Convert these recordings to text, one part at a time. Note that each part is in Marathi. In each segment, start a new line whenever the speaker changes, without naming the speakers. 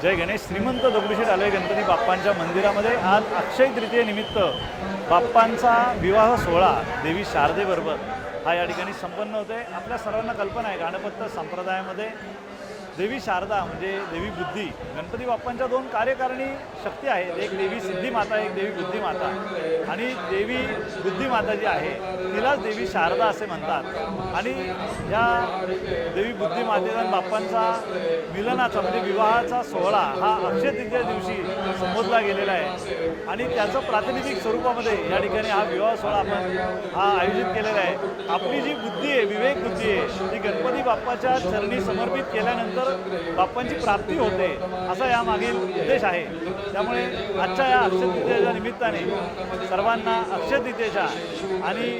जय गणेश. श्रीमंत दगडूशेठ हलवाई गणपती बाप्पांच्या मंदिरामध्ये आज अक्षय तृतीयेनिमित्त बाप्पांचा विवाह सोहळा देवी शारदेबरोबर हा या ठिकाणी संपन्न होते. आपल्या सर्वांना कल्पना आहे गाणपत्य संप्रदायामध्ये देवी शारदा म्हणजे देवी बुद्धी. गणपती बाप्पांच्या दोन कार्यकारिणी शक्ती आहेत, एक देवी सिद्धी माता, एक देवी बुद्धी माता. आणि देवी बुद्धी माता जी आहे तिलाच देवी शारदा असे म्हणतात. आणि या देवी बुद्धी मातेचा बाप्पांचा मिलनाचा म्हणजे विवाहाचा सोहळा हा अक्षय तृतीया दिवशी संबोधला गेलेला आहे. आणि त्याचं प्रातिनिधिक स्वरूपामध्ये या ठिकाणी हा विवाह सोहळा आपण हा आयोजित केलेला आहे. आपली जी बुद्धी आहे, विवेक बुद्धी आहे, ती गणपती बाप्पाच्या चरणी समर्पित केल्यानंतर बाप्पांची प्राप्ती होते असा यामागील उद्देश आहे. त्यामुळे आजच्या या अक्षय तृतीयेच्या निमित्ताने सर्वांना अक्षय तृतीयेच्या आणि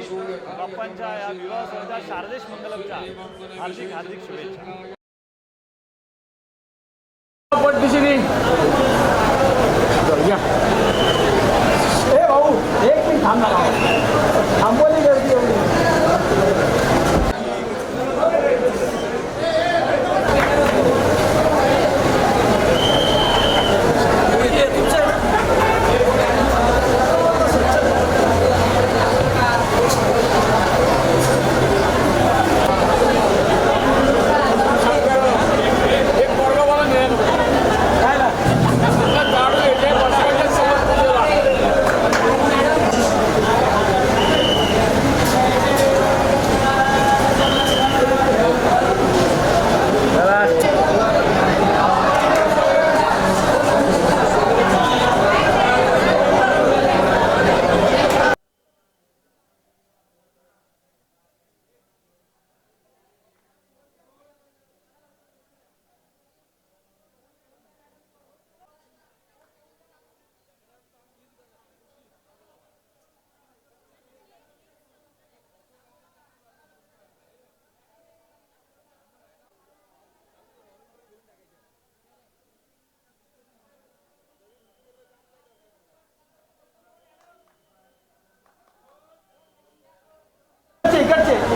बाप्पांच्या या विवाह सोहळ्याच्या शारदेश मंगलमच्या हार्दिक हार्दिक शुभेच्छा.
भाऊ एक मिनिट थांबवली गर्दी एवढी.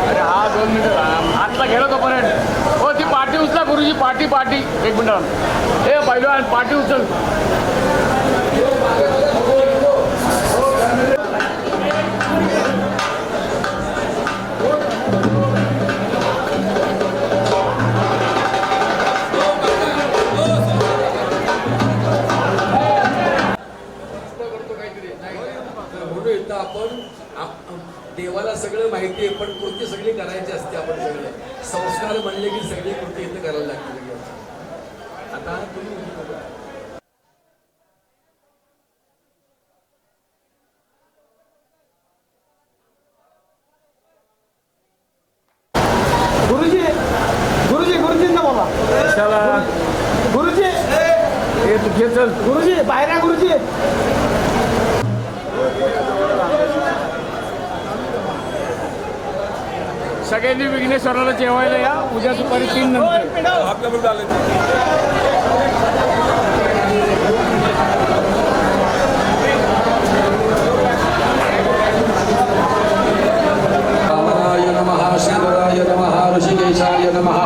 अरे हा 2 मिनिटं आतला गेलो तोपर्यंत. हो ती पाठी उचला गुरुजी, पाठी 1 मिनिट. हे पहिलं पाठी उचल.
आपण देवाला सगळं माहिती आहे, पण कृती सगळी करायची असते. आपण सगळे संस्कार म्हणले की सगळी कृती इथं करायला लागते. आता तुम्ही
गुरुजी गुरुजी गुरुजींना बोला. गुरुजी
घे चल.
गुरुजी बाहेर या. गुरुजी
सगळ्यांनी विघ्नेश्वराला जेवायला या. उद्या दुपारी 3 नंतर.
रामाय नमः, शिवराय नमः, ऋषिकेशाय नमः,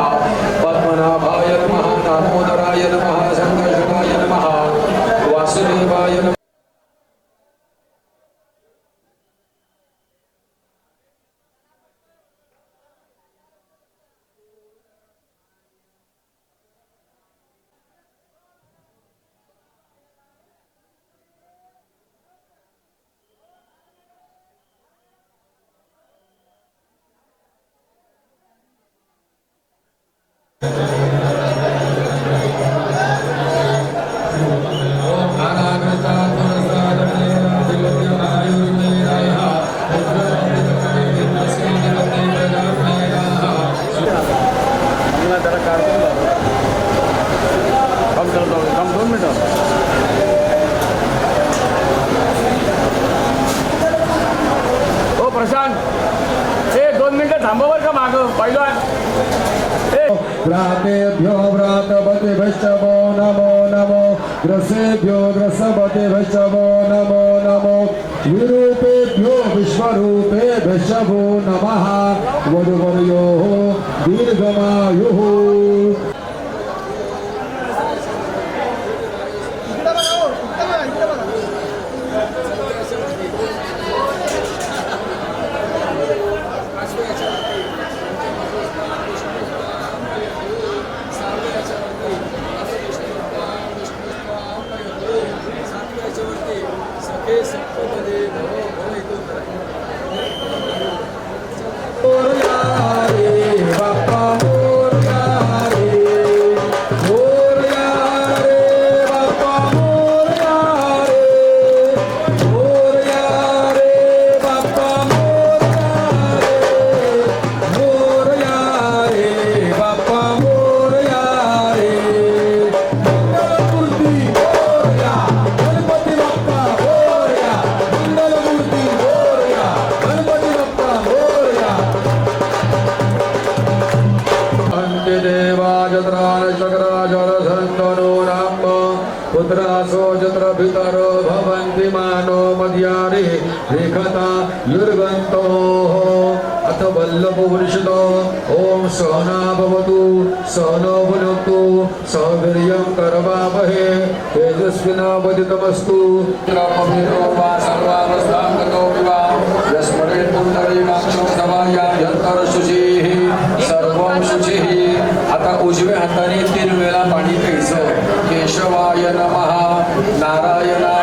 पद्मनाभाय नमः, दामोदराय नमः, संकर्षणाय नमः, वासुदेवाय नमः.
व्रातेभ्यो व्रातपतिभ्यश्च वो नमो नमो, ग्रसेभ्यो ग्रसपतिभ्यश्च वो नमो नमो, विरूपेभ्यो विश्वरूपेभ्यश्च वो नमः, वधुवर्योः दीर्घमायुः. बन्धनो नाम पुत्रासो यत्र पितरो भवन्ति मानो मध्यारे रेखता युर्गन्तो अथ वल्लभपुरुषतो ॐ सहना भवतु सहनो भुनक्तु सह वीर्यं करवावहे तेजस्विनावदितमस्तु पवित्रो वा सर्वावस्थां गतो विवा यस्मरे पुण्डरीकाक्षो समायां यन्तरशुचिः सर्वं शुचिः आता उजव्या हाताने 3 वेळा पाणी प्यायचं केशवाय नमः नारायणा